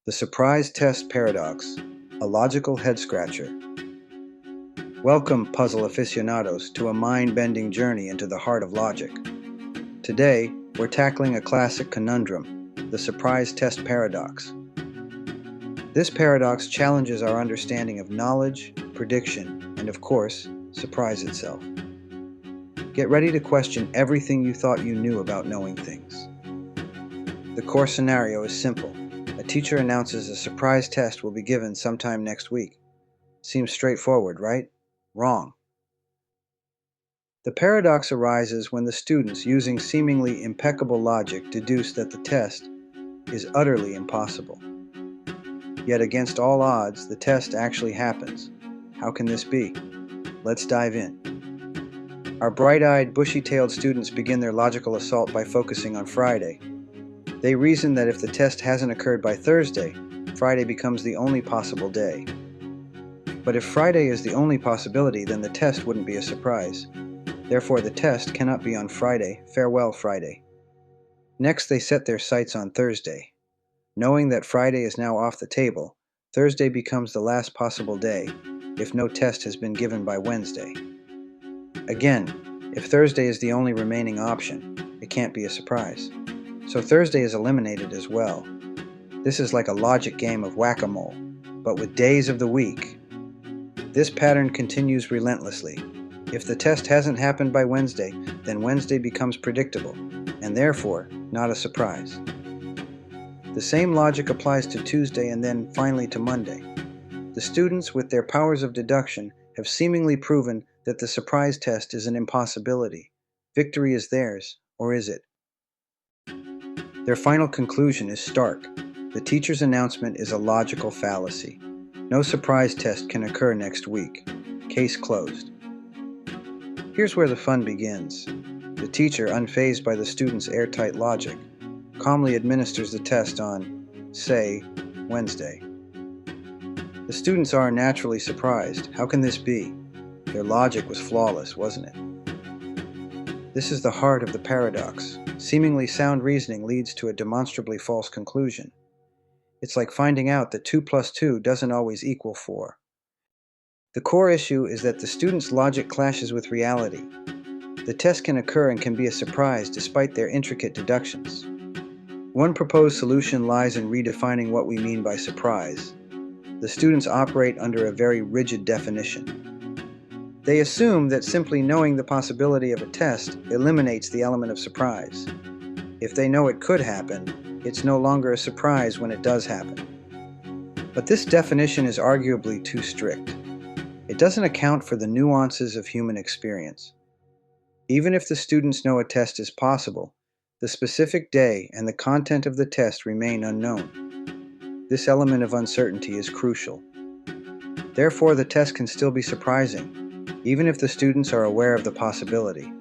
The surprise test paradox, a logical head-scratcher. Welcome, puzzle aficionados, to a mind-bending journey into the heart of logic. Today, we're tackling a classic conundrum, the surprise test paradox. This paradox challenges our understanding of knowledge, prediction, and of course, surprise itself. Get ready to question everything you thought you knew about knowing things. The core scenario is simple. A teacher announces a surprise test will be given sometime next week. Seems straightforward, right? Wrong. The paradox arises when the students, using seemingly impeccable logic, deduce that the test is utterly impossible. Yet against all odds, the test actually happens. How can this be? Let's dive in. Our bright-eyed, bushy-tailed students begin their logical assault by focusing on Friday. They reason that if the test hasn't occurred by Thursday, Friday becomes the only possible day. But if Friday is the only possibility, then the test wouldn't be a surprise. Therefore, the test cannot be on Friday. Farewell, Friday. Next, they set their sights on Thursday. Knowing that Friday is now off the table, Thursday becomes the last possible day, if no test has been given by Wednesday. Again, if Thursday is the only remaining option, it can't be a surprise. So Thursday is eliminated as well. This is like a logic game of whack-a-mole, but with days of the week. This pattern continues relentlessly. If the test hasn't happened by Wednesday, then Wednesday becomes predictable, and therefore not a surprise. The same logic applies to Tuesday and then finally to Monday. The students, with their powers of deduction, have seemingly proven that the surprise test is an impossibility. Victory is theirs, or is it? Their final conclusion is stark. The teacher's announcement is a logical fallacy. No surprise test can occur next week. Case closed. Here's where the fun begins. The teacher, unfazed by the student's airtight logic, calmly administers the test on, say, Wednesday. The students are naturally surprised. How can this be? Their logic was flawless, wasn't it? This is the heart of the paradox. Seemingly sound reasoning leads to a demonstrably false conclusion. It's like finding out that 2 plus 2 doesn't always equal 4. The core issue is that the student's logic clashes with reality. The test can occur and can be a surprise despite their intricate deductions. One proposed solution lies in redefining what we mean by surprise. The students operate under a very rigid definition. They assume that simply knowing the possibility of a test eliminates the element of surprise. If they know it could happen, it's no longer a surprise when it does happen. But this definition is arguably too strict. It doesn't account for the nuances of human experience. Even if the students know a test is possible, the specific day and the content of the test remain unknown. This element of uncertainty is crucial. Therefore, the test can still be surprising, even if the students are aware of the possibility.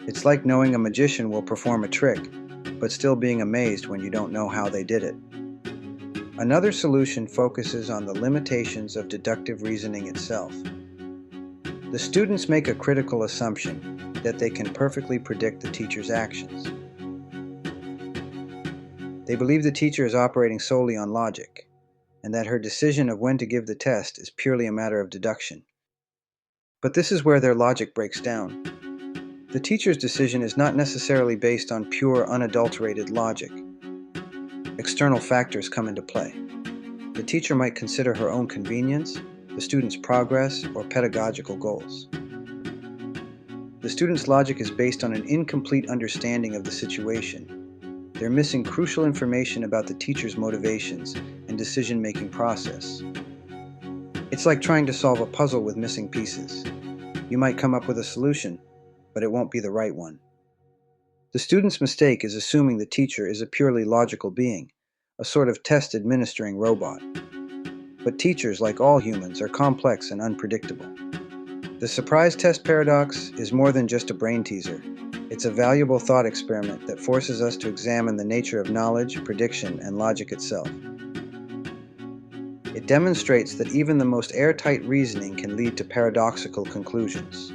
It's like knowing a magician will perform a trick, but still being amazed when you don't know how they did it. Another solution focuses on the limitations of deductive reasoning itself. The students make a critical assumption that they can perfectly predict the teacher's actions. They believe the teacher is operating solely on logic, and that her decision of when to give the test is purely a matter of deduction. But this is where their logic breaks down. The teacher's decision is not necessarily based on pure, unadulterated logic. External factors come into play. The teacher might consider her own convenience, the student's progress, or pedagogical goals. The student's logic is based on an incomplete understanding of the situation. They're missing crucial information about the teacher's motivations and decision-making process. It's like trying to solve a puzzle with missing pieces. You might come up with a solution, but it won't be the right one. The student's mistake is assuming the teacher is a purely logical being, a sort of test-administering robot. But teachers, like all humans, are complex and unpredictable. The surprise test paradox is more than just a brain teaser. It's a valuable thought experiment that forces us to examine the nature of knowledge, prediction, and logic itself. It demonstrates that even the most airtight reasoning can lead to paradoxical conclusions.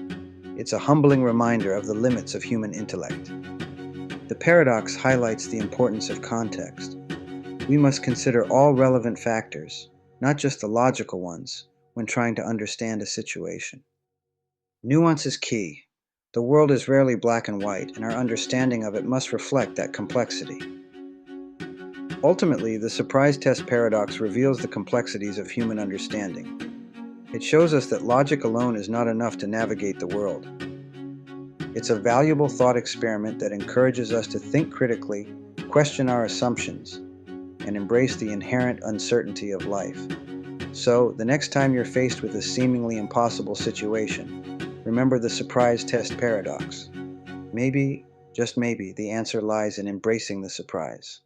It's a humbling reminder of the limits of human intellect. The paradox highlights the importance of context. We must consider all relevant factors, not just the logical ones, when trying to understand a situation. Nuance is key. The world is rarely black and white, and our understanding of it must reflect that complexity. Ultimately, the surprise test paradox reveals the complexities of human understanding. It shows us that logic alone is not enough to navigate the world. It's a valuable thought experiment that encourages us to think critically, question our assumptions, and embrace the inherent uncertainty of life. So, the next time you're faced with a seemingly impossible situation, remember the surprise test paradox. Maybe, just maybe, the answer lies in embracing the surprise.